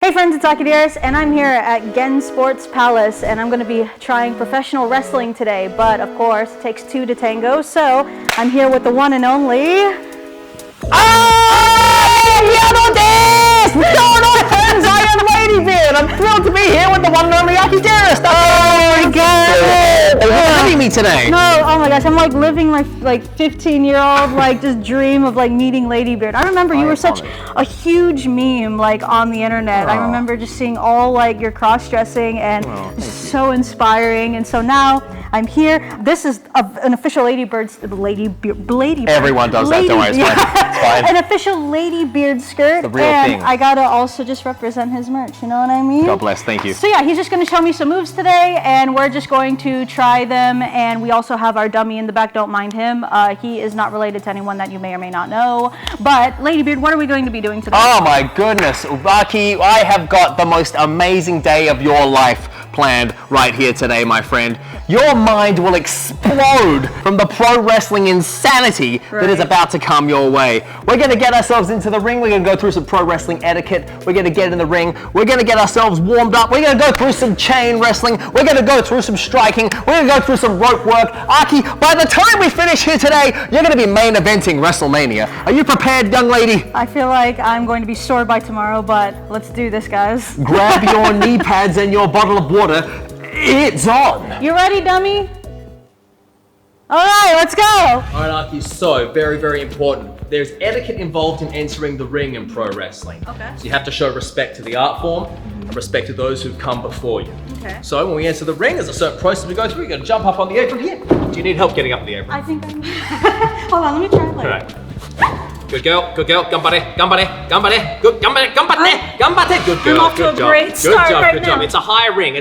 Hey friends, it's Akidearest, and I'm here at Gen Sports Palace, and I'm going to be trying professional wrestling today, but of course it takes two to tango, so I'm here with the one and only... I am Ladybeard. I'm thrilled to be here with the one and only Akidearest. Oh my god! Are you meeting me today? No, oh my gosh, I'm like living my 15-year-old just dream of meeting Ladybeard. I remember you were such a huge meme on the internet. I remember just seeing all your cross-dressing and so inspiring, and so now I'm here. This is an official Ladybeard. Everyone does that, don't worry, it's fine. An official Ladybeard skirt, the real and thing. I gotta also just represent his merch, you know what I mean? God bless, thank you. So yeah, he's just gonna show me some moves today, and we're just going to try them, and we also have our dummy in the back, don't mind him. He is not related to anyone that you may or may not know. But Ladybeard, what are we going to be doing today? Oh my goodness, Aki, I have got the most amazing day of your life planned right here today, my friend. Your mind will explode from the pro wrestling insanity that is about to come your way. We're going to get ourselves into the ring. We're going to go through some pro wrestling etiquette. We're going to get in the ring. We're going to get ourselves warmed up. We're going to go through some chain wrestling. We're going to go through some striking. We're going to go through some rope work. Aki, by the time we finish here today, you're going to be main eventing WrestleMania. Are you prepared, young lady? I feel like I'm going to be sore by tomorrow, but let's do this, guys. Grab your knee pads and your bottle of water. It's on. You ready, dummy? All right, let's go. All right, Aki, so very, very important. There's etiquette involved in entering the ring in pro wrestling. Okay. So you have to show respect to the art form and respect to those who've come before you. Okay. So when we enter the ring, there's a certain process we go through. You're gonna jump up on the apron here. Do you need help getting up the apron? I think I'm... Hold on, let me try it later. All right. Good girl, gambare, good, gambare, good girl, I'm off to a great start right now. It's a high ring,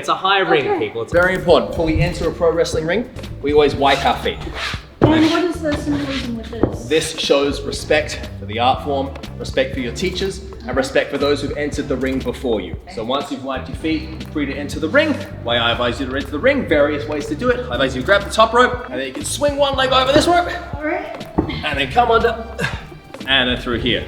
people. It's very important. Before we enter a pro wrestling ring, we always wipe our feet. And what is the symbolism with this? This shows respect for the art form, respect for your teachers, and respect for those who've entered the ring before you. So once you've wiped your feet, you're free to enter the ring. Why I advise you to enter the ring, various ways to do it. I advise you to grab the top rope, and then you can swing one leg over this rope. All right. And then come under, and then through here.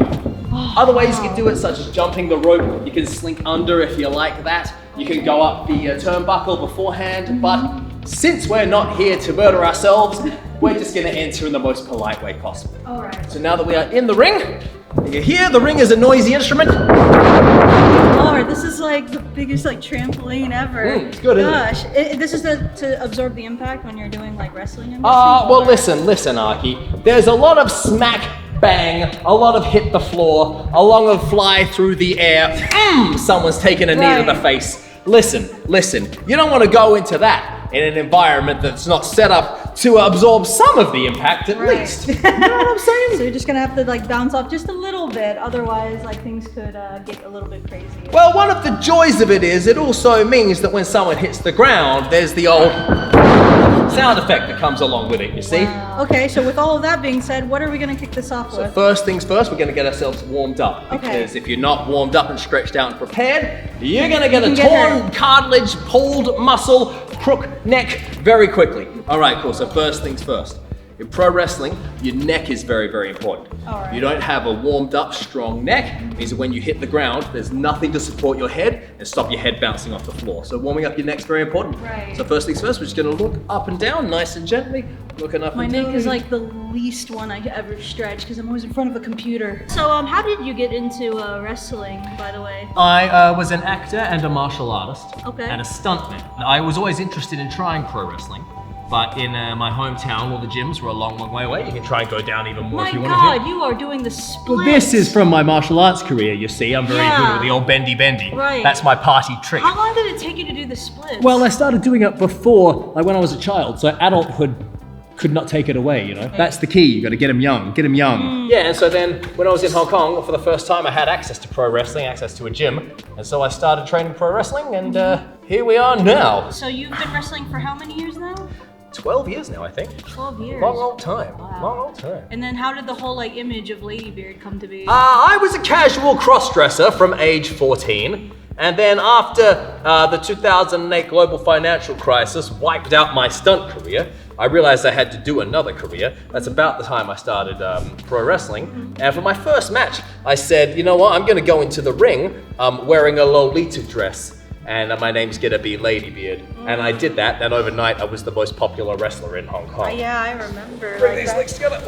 Other ways you can do it, such as jumping the rope. You can slink under if you like that. You can go up the turnbuckle beforehand, but since we're not here to murder ourselves, we're just gonna enter in the most polite way possible. All right. So now that we are in the ring, you hear the ring is a noisy instrument. Lord, this is the biggest trampoline ever. It's good, isn't it? Gosh, this is to absorb the impact when you're doing wrestling. Well listen, Aki. There's a lot of smack, bang, a lot of hit the floor, a lot of fly through the air. Someone's taken a knee to the face. Listen, you don't want to go into that in an environment that's not set up to absorb some of the impact at least. You know what I'm saying? So you're just gonna have to bounce off just a little bit, otherwise things could get a little bit crazy. Well, one of the joys of it is it also means that when someone hits the ground, there's the old sound effect that comes along with it, you see? Wow. Okay, so with all of that being said, what are we gonna kick this off So with? first things first, we're gonna get ourselves warmed up. Because if you're not warmed up and stretched out and prepared, you're gonna get a torn cartilage, pulled muscle, crook neck very quickly. All right, cool, so first things first. In pro wrestling, your neck is very, very important. All right. You don't have a warmed up, strong neck. It means that when you hit the ground, there's nothing to support your head and stop your head bouncing off the floor. So warming up your neck's very important. Right. So first things first, we're just gonna look up and down, nice and gently. Looking up My and down. neck is the least one I ever stretch because I'm always in front of a computer. So how did you get into wrestling, by the way? I was an actor and a martial artist and a Okay. stuntman. I was always interested in trying pro wrestling, but in my hometown, all the gyms were a long, long way away. You can try and go down even more My if you want God, to. you are doing the splits. Well, this is from my martial arts career, you see. I'm very good with the old bendy. Right. That's my party trick. How long did it take you to do the splits? Well, I started doing it before, when I was a child, so adulthood could not take it away, you know? That's the key, you gotta get them young, Yeah, and so then when I was in Hong Kong, for the first time I had access to pro wrestling, access to a gym. And so I started training pro wrestling, and here we are now. So you've been wrestling for how many years now? 12 years now, I think. 12 years. Long old time. Wow. Long old time. And then how did the whole image of Ladybeard come to be? I was a casual cross-dresser from age 14. And then after the 2008 global financial crisis wiped out my stunt career, I realized I had to do another career. That's about the time I started pro wrestling. And for my first match, I said, you know what, I'm gonna go into the ring wearing a Lolita dress. And my name's gonna be Ladybeard. And I did that, and overnight I was the most popular wrestler in Hong Kong. Yeah, I remember. Bring these legs together.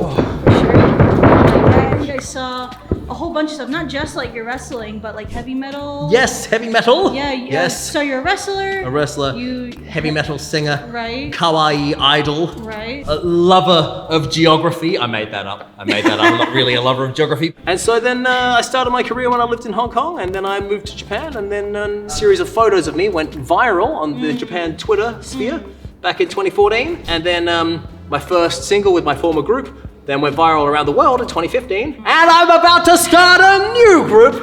I saw a whole bunch of stuff, not just like your wrestling, but like heavy metal. Yes, heavy metal. Yeah, yes. So you're a wrestler. A wrestler, You heavy metal singer, right. kawaii idol, Right. a lover of geography. I made that up. I'm not really a lover of geography. And so then I started my career when I lived in Hong Kong, and then I moved to Japan, and then a series of photos of me went viral on the Japan Twitter sphere back in 2014. And then my first single with my former group then went viral around the world in 2015. And I'm about to start a new group,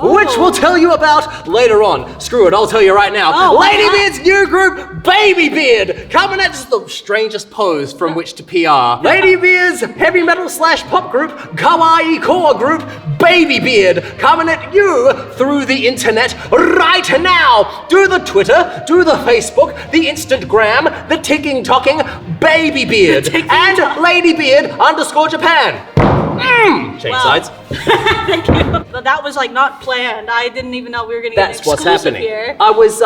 which we'll tell you about later on. Screw it, I'll tell you right now. Ladybeard's new group, BABYBEARD, coming at just the strangest pose from which to PR. Ladybeard's heavy metal / pop group, kawaii core group, BABYBEARD, coming at you through the internet right now. Do the Twitter, do the Facebook, the Instagram, the ticking talking BABYBEARD, and Ladybeard_Japan. Change sides. Thank you. But that was like not planned. I didn't even know we were gonna get an That's what's exclusive happening. here. I was,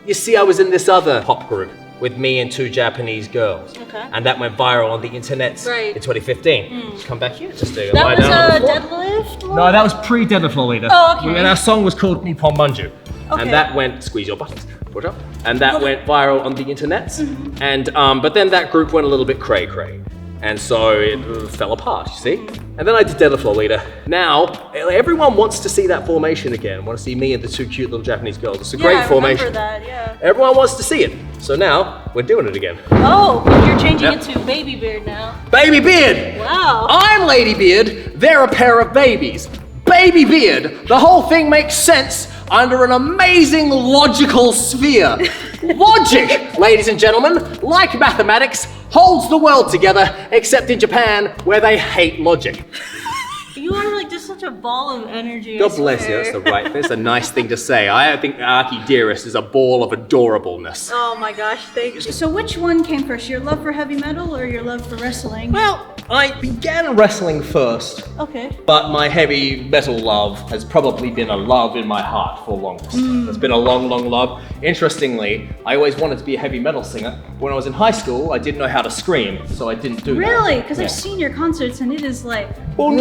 you see, I was in this other pop group with me and 2 Japanese girls. Okay. And that went viral on the internet Right. in 2015. Just come back here, just to That lie was down on the a floor. deadlift one? No, that was pre-Deadlift Lolita. Oh, okay. And our song was called Nippon Manju. Okay. And that went, squeeze your buttons, push up. And that went viral on the internet. And, but then that group went a little bit cray-cray. And so it fell apart, you see? And then I did Deadlift Lolita. Now, everyone wants to see that formation again. Want to see me and the 2 cute little Japanese girls. It's a great formation. I remember that, yeah. Everyone wants to see it. So now, we're doing it again. Oh, you're changing it to BABYBEARD now. BABYBEARD! Wow. I'm Ladybeard, they're a pair of babies. BABYBEARD, the whole thing makes sense under an amazing logical sphere. Logic, ladies and gentlemen, like mathematics, holds the world together, except in Japan, where they hate logic. You are like just such a ball of energy. God bless you, that's that's a nice thing to say. I think Akidearest is a ball of adorableness. Oh my gosh, thank you. So which one came first, your love for heavy metal or your love for wrestling? Well, I began wrestling first, Okay. but my heavy metal love has probably been a love in my heart for longest. It's been a long, long love. Interestingly, I always wanted to be a heavy metal singer. When I was in high school, I didn't know how to scream, so I didn't do that. Really? Because Yeah. I've seen your concerts and it is like Well,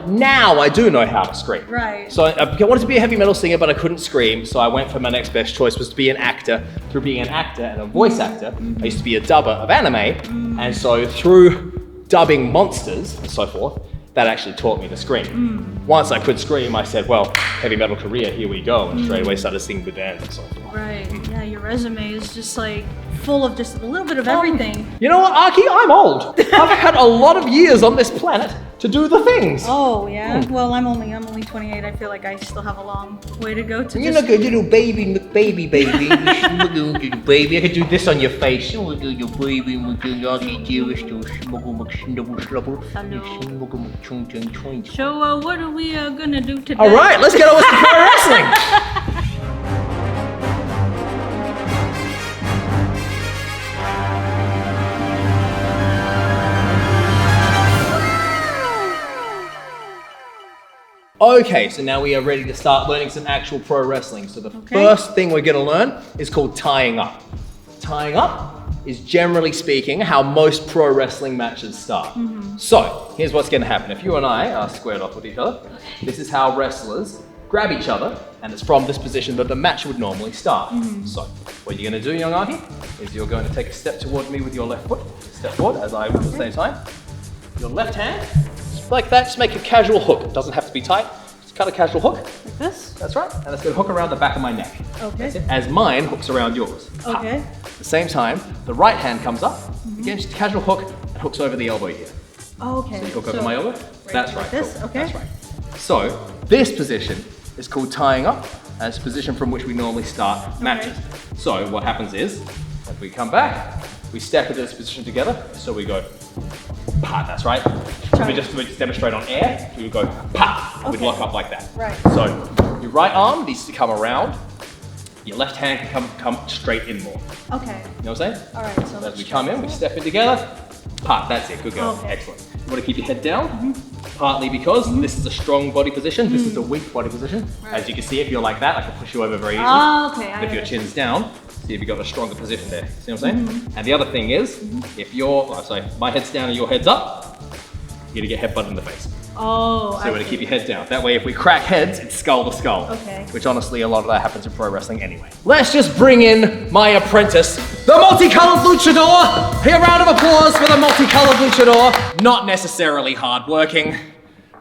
now I do know how to scream. Right. So I wanted to be a heavy metal singer, but I couldn't scream, so I went for my next best choice was to be an actor. Through being an actor and a voice actor, I used to be a dubber of anime, and so through dubbing monsters and so forth, that actually taught me to scream. Once I could scream, I said, well, heavy metal career, here we go, and straight away started singing with bands and so forth. Right. Yeah, your resume is just like full of just a little bit of everything. You know what, Aki? I'm old. I've had a lot of years on this planet to do the things. Oh yeah. Well, I'm only 28. I feel like I still have a long way to go to You're just like a little baby. Baby. Little baby. I could do this on your face. Hello. So what are we gonna do today? All right, let's get on with the pro wrestling. Okay, so now we are ready to start learning some actual pro wrestling. So the first thing we're going to learn is called tying up. Tying up is generally speaking how most pro wrestling matches start. So here's what's going to happen. If you and I are squared off with each other, this is how wrestlers grab each other, and it's from this position that the match would normally start. So what you're going to do, young Aki, is you're going to take a step toward me with your left foot. Step forward as I will at the same time. Your left hand, just like that, just make a casual hook. It doesn't have to be tight. Just cut a casual hook. Like this? That's right. And it's going to hook around the back of my neck. Okay. That's it. As mine hooks around yours. Okay. At the same time, the right hand comes up. Again, just a casual hook and hooks over the elbow here. Okay. So you hook over my elbow. That's right. Like this? Cool. Okay. That's right. So this position is called tying up, and it's a position from which we normally start matches. So what happens is, as we come back, we step into this position together. So we go, pa, that's right. We just demonstrate on air. We would go, pa. We'd lock up like that. Right. So your right arm needs to come around Your left hand can come straight in more. Okay. You know what I'm saying? All right. So As we come in, we step in together. That's it. Good girl. Okay. Excellent. You want to keep your head down, partly because this is a strong body position. This is a weak body position. Right. As you can see, if you're like that, I can push you over very easily. Oh, okay. If your chin's down, see if you've got a stronger position there. See what I'm saying? And the other thing is, if you're, my head's down and your head's up, you're gonna get headbutted in the face. Oh, So we're gonna keep your head down. That way, if we crack heads, it's skull to skull. Okay. Which honestly, a lot of that happens in pro wrestling anyway. Let's just bring in my apprentice, the Multicolored Luchador. Here, a round of applause for the Multicolored Luchador. Not necessarily hardworking,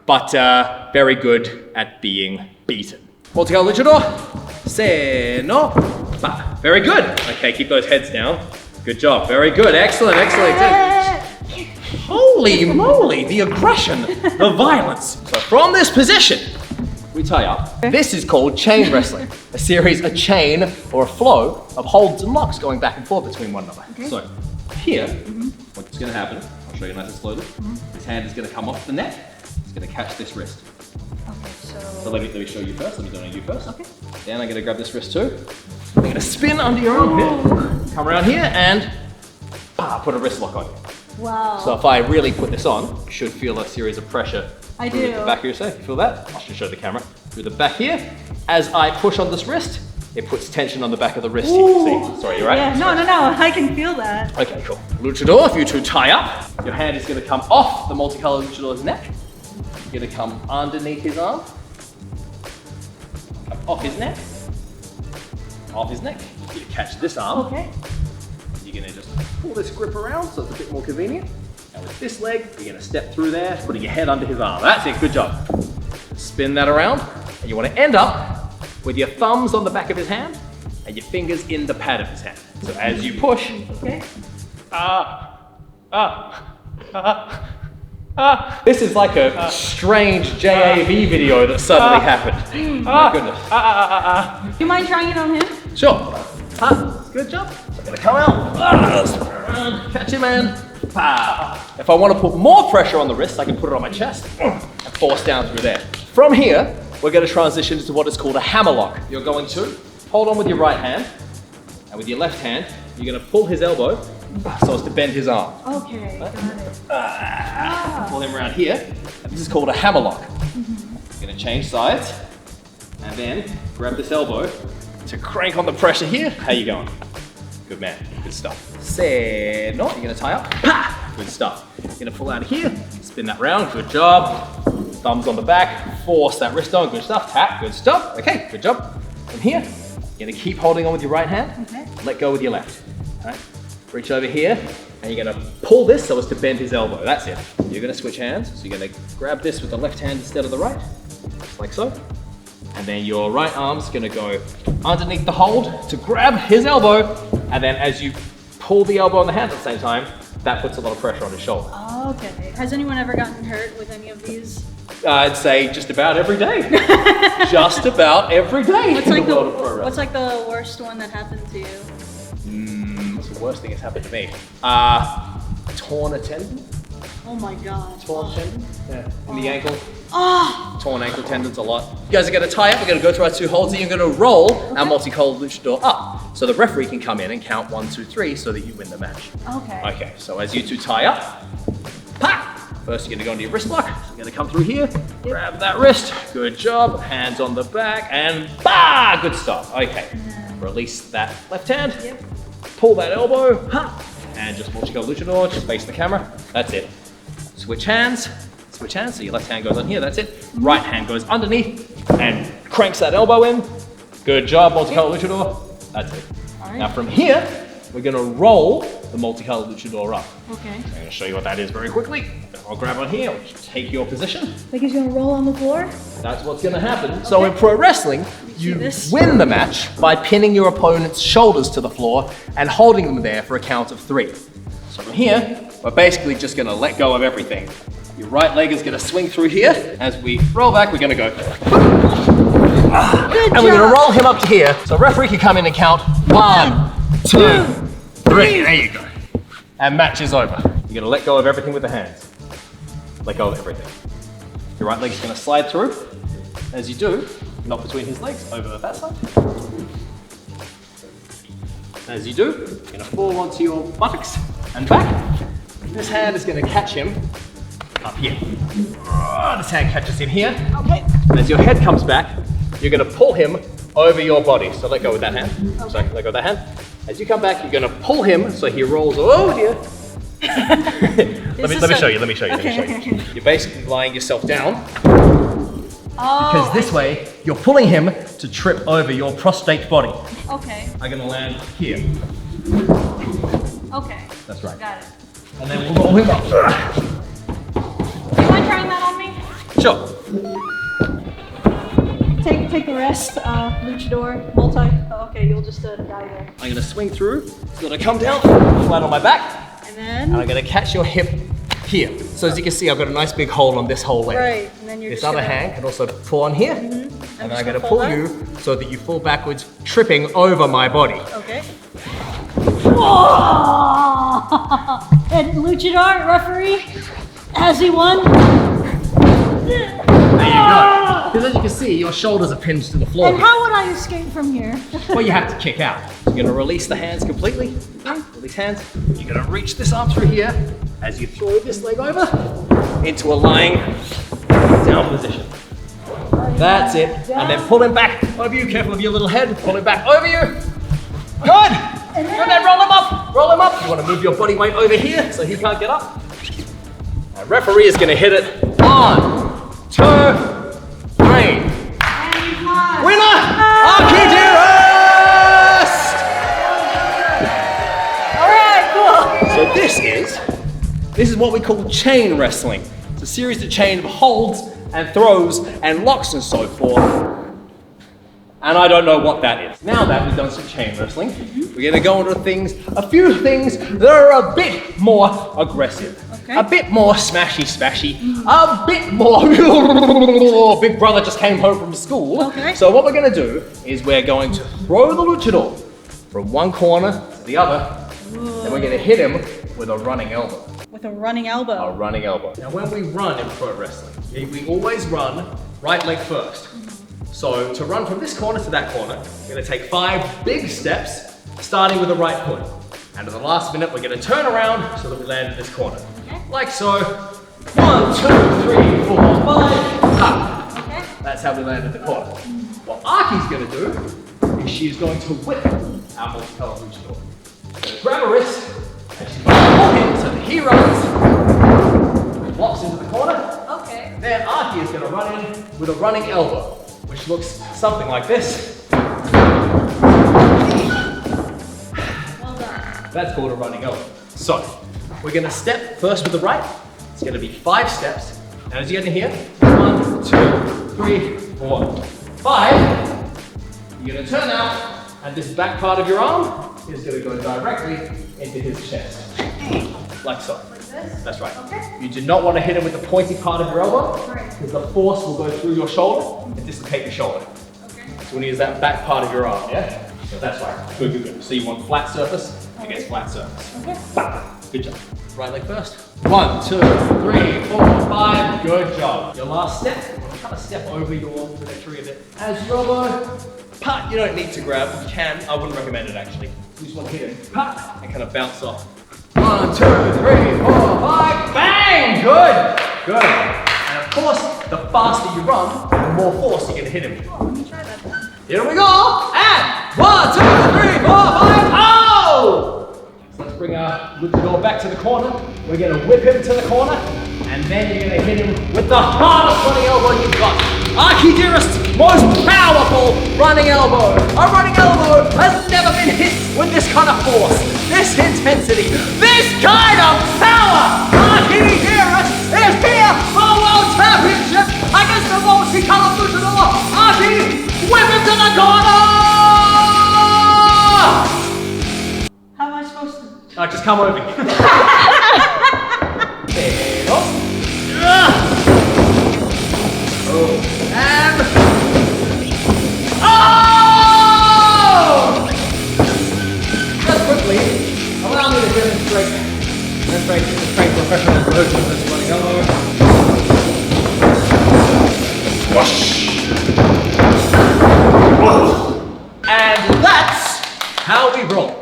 but very good at being beaten. Multicolored Luchador, se no ba. Very good. Okay, keep those heads down. Good job. Very good. Excellent. Excellent. Holy moly, the aggression, the violence. So from this position, we tie up. This is called chain wrestling. A chain or a flow of holds and locks going back and forth between one another. Okay. So here, what's gonna happen, I'll show you nice and slowly. This hand is gonna come off the neck. It's gonna catch this wrist. Okay, So let me show you first. Let me donate you first. Okay. Then I'm gonna grab this wrist too. I'm gonna spin under your arm here. Come around here and put a wrist lock on you. Wow. So if I really put this on, you should feel a series of pressure I through do. the back of your safe. You feel that? I should show the camera. Through the back here. As I push on this wrist, it puts tension on the back of the wrist. Ooh. You can see. Sorry, you're right. Yeah, no, I can feel that. Okay, cool. Luchador, if you two tie up, your hand is going to come off the Multicolored Luchador's neck. You're going to come underneath his arm. Come off his neck. Off his neck. You're going to catch this arm. Okay. You're gonna just pull this grip around so it's a bit more convenient. And with this leg, you're gonna step through there, putting your head under his arm. That's it, good job. Spin that around, and you wanna end up with your thumbs on the back of his hand and your fingers in the pad of his hand. So as you push, Okay. this is like a strange JAV video that suddenly happened. My goodness. Do you mind trying it on him? Sure. Good job. So I'm gonna come out. Catch him, man. If I want to put more pressure on the wrist, I can put it on my chest and force down through there. From here, we're going to transition to what is called a hammer lock. You're going to hold on with your right hand, and with your left hand, you're going to pull his elbow so as to bend his arm. Okay, got it. Pull him around here, and this is called a hammer lock. You're going to change sides, and then grab this elbow to crank on the pressure here. How you going? Good man, good stuff. Se no, you're gonna tie up. Pa! Good stuff. You're gonna pull out of here, spin that round, good job. Thumbs on the back, force that wrist on, good stuff. Tap, good stuff. Okay, good job. From here, you're gonna keep holding on with your right hand. Okay. Let go with your left. All right. Reach over here, and you're gonna pull this so as to bend his elbow. That's it. You're gonna switch hands. So you're gonna grab this with the left hand instead of the right, just like so. And then your right arm's gonna go underneath the hold to grab his elbow. And then as you pull the elbow on the hand at the same time, that puts a lot of pressure on his shoulder. Okay. Has anyone ever gotten hurt with any of these? I'd say just about every day. Just about every day What's in like the world of pro wrestling. what's like the worst one that happened to you? What's the worst thing that's happened to me? Torn a tendon. Oh my god. Torn tendon? Yeah. In the ankle. Ah! Torn ankle tendons a lot. You guys are going to tie up. We're going to go through our two holds and you're going to roll our Multicolored Luchador up. So the referee can come in and count 1, 2, 3 so that you win the match. Okay. Okay, so as you two tie up, pa! First you're going to go into your wrist lock. So you're going to come through here, grab that wrist. Good job. Hands on the back and bah! Good stuff. Okay. Release that left hand. Yep. Pull that elbow. Ha! And just Multicolored Luchador. Just face the camera. That's it. Switch hands. Switch hands, so your left hand goes on here, that's it. Right hand goes underneath and cranks that elbow in. Good job, Multicolored Luchador. That's it. All right. Now from here, we're gonna roll the Multicolored Luchador up. Okay. I'm gonna show you what that is very quickly. I'll grab on here, just take your position. Like he's gonna roll on the floor? That's what's gonna happen. So in pro wrestling, you this. win the match by pinning your opponent's shoulders to the floor and holding them there for a count of 3. So from here, we're basically just gonna let go of everything. Your right leg is gonna swing through here. As we roll back, we're gonna go. And we're gonna roll him up to here. So referee can come in and count 1, 2, 3. There you go. And match is over. You're gonna let go of everything with the hands. Let go of everything. Your right leg is gonna slide through. As you do, not between his legs, over that side. As you do, you're gonna fall onto your buttocks and back. This hand is gonna catch him up here. This hand catches him here. Okay. And as your head comes back, you're gonna pull him over your body. So let go with that hand. Okay. Sorry, let go with that hand. As you come back, you're gonna pull him so he rolls over here. let me show you. Okay. You're basically lying yourself down. Because this way, you're pulling him to trip over your prostrate body. Okay. I'm gonna land here. Okay. That's right. Got it. And then we'll roll him up. Do you mind trying that on me? Sure. Take the rest, luchador, multi. Oh, okay, you'll just die there. I'm gonna swing through, so that I come down, flat on my back, And then? and I'm gonna catch your hip here. So as you can see, I've got a nice big hole on this whole leg. Right, and then you're This just other gonna... hand can also pull on here, And and I'm gonna pull you so that you fall backwards, tripping over my body. Okay. And luchador, referee, has he won? There you go. Because as you can see, your shoulders are pinned to the floor. And how would I escape from here? Well, you have to kick out. You're gonna release the hands completely. Release hands. You're gonna reach this arm through here as you throw this leg over into a lying down position. That's it. And then pull him back over you. Careful of your little head. Pull him back over you. Good. And then roll him up. Roll him up. You want to move your body weight over here so he can't get up. Our referee is gonna hit it. 1, 2, 3. Winner! Akidearest! Alright, cool. So this is what we call chain wrestling. It's a series of chain of holds and throws and locks and so forth. And I don't know what that is. Now that we've done some chain wrestling, we're gonna go into a few things that are a bit more aggressive. Okay. A bit more smashy, a bit more big brother just came home from school. Okay. So what we're gonna do is we're going to throw the luchador from one corner to the other, and we're gonna hit him with a running elbow. With a running elbow. A running elbow. Now when we run in pro wrestling, we always run right leg first. So to run from this corner to that corner, we're gonna take 5 big steps, starting with the right foot. And at the last minute, we're gonna turn around so that we land in this corner. Okay. Like so. 1, 2, 3, 4, 5, ha. Okay. That's how we land in the corner. What Aki's gonna do is she's going to whip our multicolored luchador. So grab her wrist, and she's going to pull him so that he runs, locks into the corner. Okay. Then Aki is gonna run in with a running elbow, which looks something like this. Well done. That's called a running elbow. So, we're gonna step first with the right. It's gonna be 5 steps. And as you get in here, 1, 2, 3, 4, 5. You're gonna turn out, and this back part of your arm is gonna go directly into his chest. Like so. Like this? That's right. Okay. You do not want to hit him with the pointy part of your elbow, Right. because the force will go through your shoulder and dislocate your shoulder. Okay. So we need is that back part of your arm, yeah? So that's right. Good. So you want flat surface against flat surface. Okay. Bam. Good job. Right leg first. 1, 2, 3, 4, 5. Good job. Your last step, kind of step over your trajectory a bit. As your elbow, pat. You don't need to grab. You can. I wouldn't recommend it actually. You just want to hit it, pat, and kind of bounce off. 1, 2, 3, 4, 5. Bang! Good. And of course, the faster you run, the more force you're going to hit him. Oh, let me try that then. Here we go! And 1, 2, 3, 4, 5, oh! So let's bring our luchador back to the corner. We're gonna whip him to the corner, and then you're gonna hit him with the hardest running elbow you've got. Akidearest's most powerful running elbow. A running elbow has never been hit with this kind of force, this intensity, this kind of power. Akidearest is here for a world championship against the multicolored luchador. Aki, whip him to the corner! How am I supposed to? Just come over here. There. Oh. And oh! Just quickly, allow me to demonstrate professional version of this running elbow. Whoosh. And that's how we roll.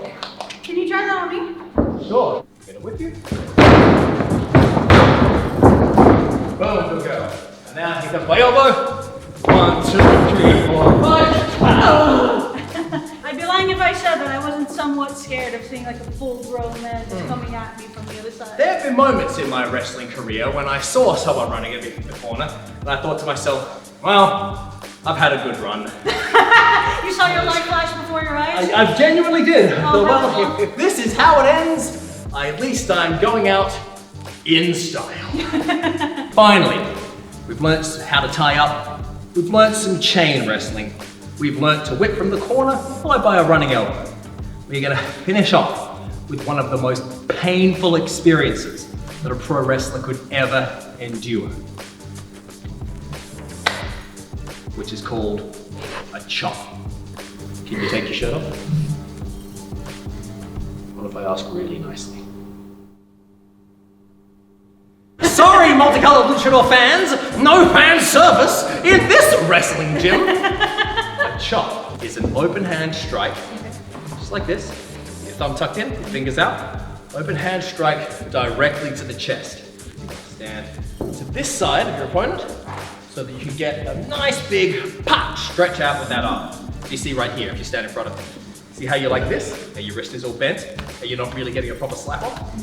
Sure. Get it with you. Boom, good girl. And now hit them by elbow. 1, 2, 3, 4, 5. I'd be lying if I said that I wasn't somewhat scared of seeing like a full-grown man just coming at me from the other side. There have been moments in my wrestling career when I saw someone running at me from the corner, and I thought to myself, well, I've had a good run. You saw your light flash before your eyes? I genuinely did. Oh, Well, if this is how it ends, at least I'm going out in style. Finally, we've learnt how to tie up. We've learnt some chain wrestling. We've learnt to whip from the corner, followed by a running elbow. We're gonna finish off with one of the most painful experiences that a pro wrestler could ever endure, which is called a chop. Can you take your shirt off? What if I ask really nicely? Sorry, Multicolored Luchador fans, no fan service in this wrestling gym. A chop is an open hand strike, just like this. Your thumb tucked in, your fingers out. Open hand strike directly to the chest. Stand to this side of your opponent so that you can get a nice big pop stretch out with that arm. You see right here, if you stand in front of me. See how you're like this? And your wrist is all bent, and you're not really getting a proper slap off?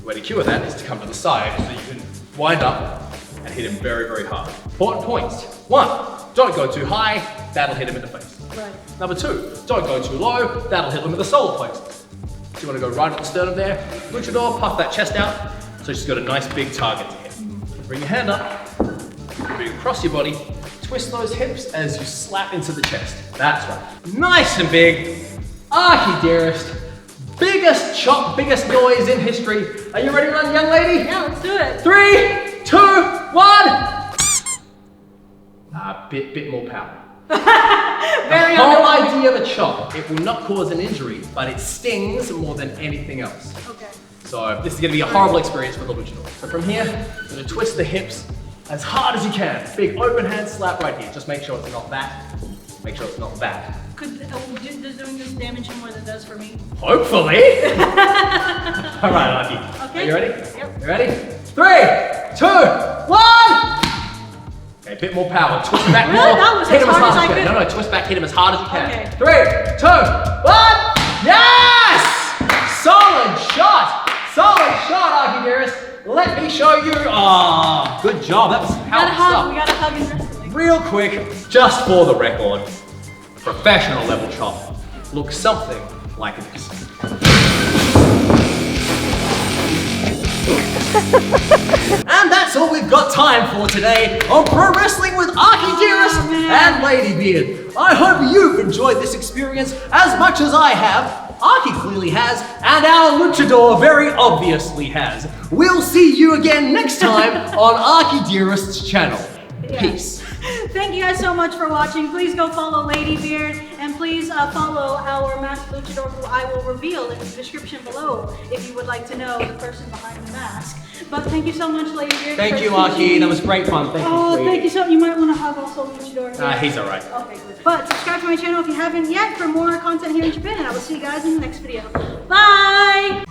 The way to cure that is to come to the side so you can wind up and hit him very, very hard. Important points. 1, don't go too high, that'll hit him in the face. Right. Number 2, don't go too low, that'll hit him in the solar plexus. So you want to go right at the sternum there, luchador, puff that chest out, so she's got a nice big target to hit. Bring your hand up, bring it across your body, twist those hips as you slap into the chest. That's right. Nice and big. Akidearest. Biggest chop, biggest noise in history. Are you ready to run, young lady? Yeah, let's do it. 3, 2, 1. Bit more power. Very The whole underwhelming. idea of a chop, it will not cause an injury, but it stings more than anything else. Okay. So this is going to be a horrible experience for the luchador. So from here, you're going to twist the hips as hard as you can. Big open hand slap right here. Just make sure it's not that. Make sure it's not that. Does doing this damage him more than it does for me? Hopefully. All right, Aki. Okay. Are you ready? Yep. You ready? 3, 2, 1. Okay, a bit more power. Twist back Really? more. That was hit as him as hard hard as I as you can. could. No, twist back. Hit him as hard as you can. Okay. 3, 2, 1. Yes! Solid shot. Solid shot, Akidearest. Let me show you. Ah, good job. That was powerful stuff. We got a hug in wrestling. Real quick, just for the record, professional level chop looks something like this. And that's all we've got time for today on Pro Wrestling with Akidearest and Ladybeard. I hope you've enjoyed this experience as much as I have. Aki clearly has, and our luchador very obviously has. We'll see you again next time on Akidearest's channel. Peace. Thank you guys so much for watching. Please go follow Ladybeard, and please follow our masked luchador, who I will reveal in the description below if you would like to know the person behind the mask. But thank you so much, Ladybeard. Thank you, Aki. That was great fun. Thank you. Oh, sweetie. thank you so. You might want to hug also luchador. He's all right. Okay, good. But subscribe to my channel if you haven't yet for more content here in Japan, and I will see you guys in the next video. Bye.